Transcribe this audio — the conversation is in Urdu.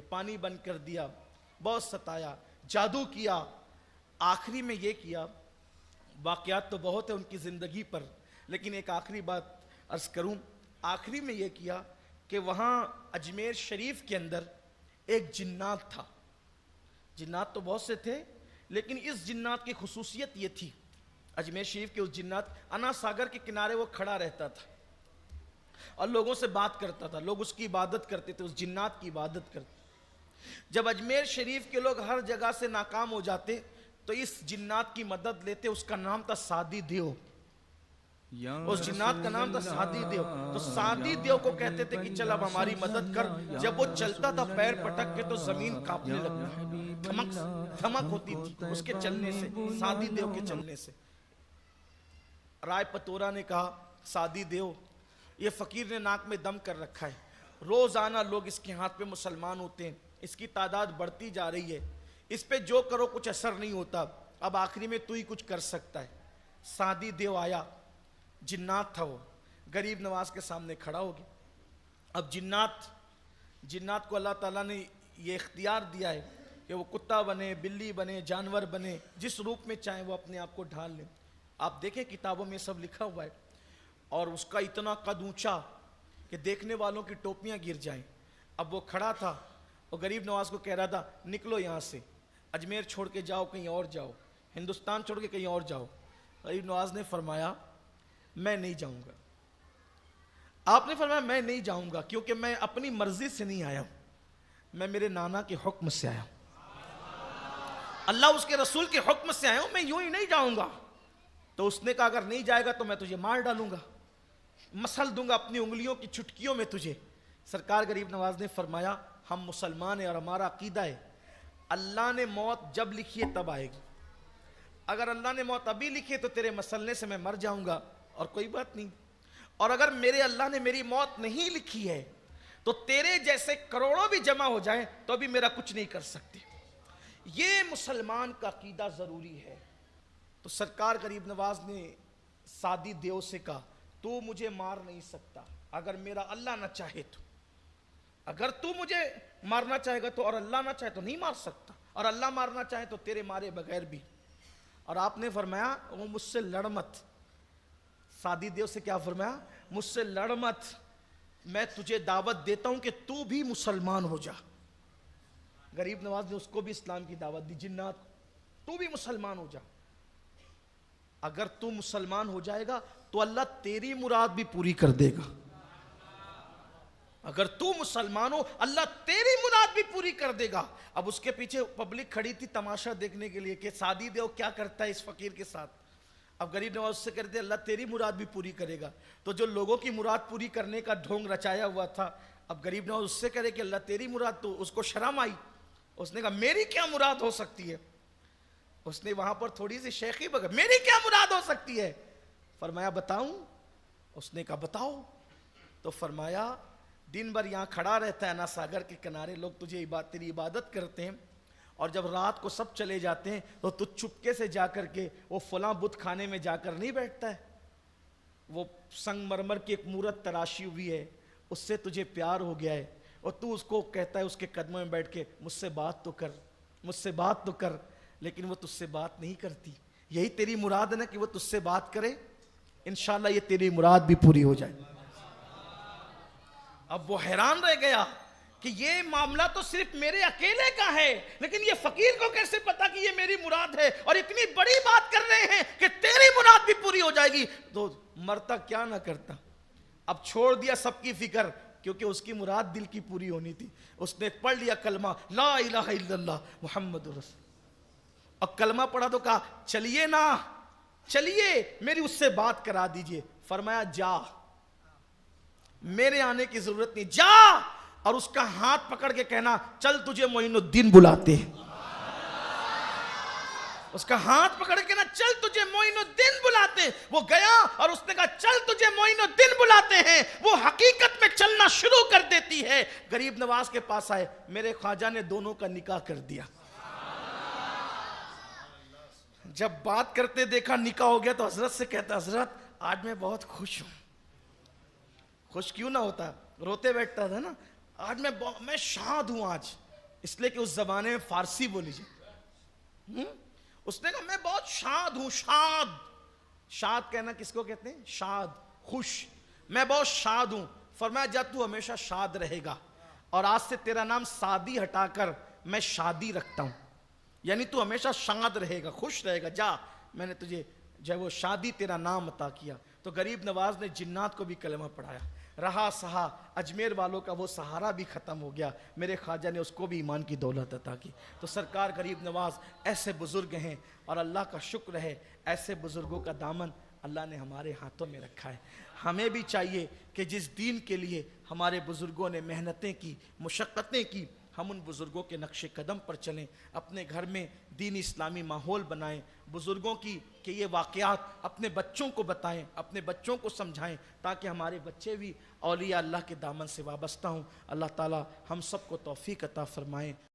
پانی بند کر دیا، بہت ستایا، جادو کیا، آخری میں یہ کیا. واقعات تو بہت ہیں ان کی زندگی پر، لیکن ایک آخری بات عرض کروں. آخری میں یہ کیا کہ وہاں اجمیر شریف کے اندر ایک جنات تھا. جنات تو بہت سے تھے، لیکن اس جنات کی خصوصیت یہ تھی، اجمیر شریف کے اس جنات، انا ساگر کے کنارے وہ کھڑا رہتا تھا اور لوگوں سے بات کرتا تھا. لوگ اس کی عبادت کرتے تھے، اس جنات کی عبادت کرتے. جب اجمیر شریف کے لوگ ہر جگہ سے ناکام ہو جاتے تو اس جنات کی مدد لیتے. اس کا نام تھا سادی دیو. اس جنات کا نام تھا سادی دیو. تو سادی دیو کو کہتے تھے کہ چل اب ہماری مدد کر. جب وہ چلتا تھا پیر پٹک کے تو زمین کانپنے لگتی، دھمک ہوتی تھی اس کے چلنے سے، سادی دیو کے چلنے سے. رائے پتورا نے کہا سادی دیو یہ فقیر نے ناک میں دم کر رکھا ہے، روزانہ لوگ اس کے ہاتھ پہ مسلمان ہوتے ہیں، اس کی تعداد بڑھتی جا رہی ہے، اس پہ جو کرو کچھ اثر نہیں ہوتا، اب آخری میں تو ہی کچھ کر سکتا ہے. سادی دیو آیا، جنات تھا، وہ غریب نواز کے سامنے کھڑا ہو گیا. اب جنات کو اللہ تعالیٰ نے یہ اختیار دیا ہے کہ وہ کتا بنے، بلی بنے، جانور بنے، جس روپ میں چاہیں وہ اپنے آپ کو ڈھال لیں. آپ دیکھیں کتابوں میں سب لکھا ہوا ہے. اور اس کا اتنا قد اونچا کہ دیکھنے والوں کی ٹوپیاں گر جائیں. اب وہ کھڑا تھا، وہ غریب نواز کو کہہ رہا تھا نکلو یہاں سے، اجمیر چھوڑ کے جاؤ، کہیں اور جاؤ، ہندوستان چھوڑ کے کہیں اور جاؤ. غریب نواز نے فرمایا میں نہیں جاؤں گا. آپ نے فرمایا میں نہیں جاؤں گا کیونکہ میں اپنی مرضی سے نہیں آیا ہوں، میں میرے نانا کے حکم سے آیا ہوں، اللہ اس کے رسول کے حکم سے آیا ہوں، میں یوں ہی نہیں جاؤں گا. تو اس نے کہا اگر نہیں جائے گا تو میں تجھے مار ڈالوں گا، مسل دوں گا اپنی انگلیوں کی چٹکیوں میں تجھے. سرکار غریب نواز نے فرمایا ہم مسلمان ہیں اور ہمارا عقیدہ ہے اللہ نے موت جب لکھی ہے تب آئے گی. اگر اللہ نے موت ابھی لکھی ہے تو تیرے مسلنے سے میں مر جاؤں گا اور کوئی بات نہیں، اور اگر میرے اللہ نے میری موت نہیں لکھی ہے تو تیرے جیسے کروڑوں بھی جمع ہو جائیں تو بھی میرا کچھ نہیں کر سکتے. یہ مسلمان کا عقیدہ ضروری ہے. تو سرکار غریب نواز نے سادی دیو سے کہا تو مجھے مار نہیں سکتا اگر میرا اللہ نہ چاہے تو. اگر تو مجھے مارنا چاہے گا تو، اور اللہ نہ چاہے تو نہیں مار سکتا، اور اللہ مارنا چاہے تو تیرے مارے بغیر بھی. اور آپ نے فرمایا وہ مجھ سے لڑ مت. سادی دیو سے کیا فرمایا؟ مجھ سے لڑ مت، میں تجھے دعوت دیتا ہوں کہ تو بھی مسلمان ہو جا. غریب نواز نے اس کو بھی اسلام کی دعوت دی، جنات کو، تو بھی مسلمان ہو جا. اگر تو مسلمان ہو جائے گا تو اللہ تیری مراد بھی پوری کر دے گا. اگر تو مسلمان ہو اللہ تیری مراد بھی پوری کر دے گا. اب اس کے پیچھے پبلک کھڑی تھی تماشا دیکھنے کے لیے کہ سادی دیو کیا کرتا ہے اس فقیر کے ساتھ. اب غریب نواز اس سے کہتے اللہ تیری مراد بھی پوری کرے گا. تو جو لوگوں کی مراد پوری کرنے کا ڈھونگ رچایا ہوا تھا، اب غریب نواز اس سے کہے کہ اللہ تیری مراد، تو اس کو شرم آئی. اس نے کہا میری کیا مراد ہو سکتی ہے. اس نے وہاں پر تھوڑی سی شیخی بگا، میری کیا مراد ہو سکتی ہے. فرمایا بتاؤں؟ اس نے کہا بتاؤ. تو فرمایا دن بھر یہاں کھڑا رہتا ہے نا ساگر کے کنارے، لوگ تجھے تیری عبادت کرتے ہیں، اور جب رات کو سب چلے جاتے ہیں تو تو چپکے سے جا کر کے وہ فلاں بت خانے میں جا کر نہیں بیٹھتا ہے، وہ سنگ مرمر کی ایک مورت تراشی ہوئی ہے، اس سے تجھے پیار ہو گیا ہے، اور تو اس کو کہتا ہے اس کے قدموں میں بیٹھ کے مجھ سے بات تو کر، مجھ سے بات تو کر، لیکن وہ تجھ سے بات نہیں کرتی. یہی تیری مراد ہے نا کہ وہ تجھ سے بات کرے؟ انشاءاللہ یہ تیری مراد بھی پوری ہو جائے. اب وہ حیران رہ گیا کہ یہ معاملہ تو صرف میرے اکیلے کا ہے، لیکن یہ فقیر کو کیسے پتا کہ یہ میری مراد ہے، اور اتنی بڑی بات کر رہے ہیں کہ تیری مراد بھی پوری ہو جائے گی. تو مرتا کیا نہ کرتا. اب چھوڑ دیا سب کی فکر، کیونکہ اس کی مراد دل کی پوری ہونی تھی. اس نے پڑھ لیا کلمہ لا الہ الا اللہ محمد رسول، اور کلمہ پڑھا تو کہا چلیے نا، چلیے میری اس سے بات کرا دیجئے. فرمایا جا، میرے آنے کی ضرورت نہیں، جا اور اس کا ہاتھ پکڑ کے کہنا چل تجھے معین الدین بلاتے ہیں. اس کا ہاتھ پکڑ کے نا چل تجھے معین الدین بلاتے ہیں. وہ گیا اور اس نے کہا چل تجھے معین الدین بلاتے ہیں. وہ حقیقت میں چلنا شروع کر دیتی ہے. غریب نواز کے پاس آئے، میرے خواجہ نے دونوں کا نکاح کر دیا. جب بات کرتے دیکھا نکاح ہو گیا تو حضرت سے کہتا حضرت آج میں بہت خوش ہوں. خوش کیوں نہ ہوتا، روتے بیٹھتا تھا نا. آج میں شاد ہوں. آج اس لیے کہ اس زمانے میں فارسی بولی جائے. اس نے کہا میں بہت شاد ہوں. شاد, شاد کہنا کس کو کہتے ہیں؟ شاد, خوش. میں بہت شاد ہوں. فرمایا جا تو ہمیشہ شاد رہے گا, اور آج سے تیرا نام سادی ہٹا کر میں شادی رکھتا ہوں, یعنی تو ہمیشہ شاد رہے گا, خوش رہے گا. جا, میں نے تجھے جو ہے وہ شادی تیرا نام عطا کیا. تو غریب نواز نے جنات کو بھی کلمہ پڑھایا. رہا سہا, اجمیر والوں کا وہ سہارا بھی ختم ہو گیا, میرے خواجہ نے اس کو بھی ایمان کی دولت عطا کی. تو سرکار غریب نواز ایسے بزرگ ہیں, اور اللہ کا شکر ہے ایسے بزرگوں کا دامن اللہ نے ہمارے ہاتھوں میں رکھا ہے. ہمیں بھی چاہیے کہ جس دین کے لیے ہمارے بزرگوں نے محنتیں کی, مشقتیں کی, ہم ان بزرگوں کے نقش قدم پر چلیں, اپنے گھر میں دین اسلامی ماحول بنائیں, بزرگوں کی کہ یہ واقعات اپنے بچوں کو بتائیں, اپنے بچوں کو سمجھائیں, تاکہ ہمارے بچے بھی اولیاء اللہ کے دامن سے وابستہ ہوں. اللہ تعالی ہم سب کو توفیق عطا فرمائیں.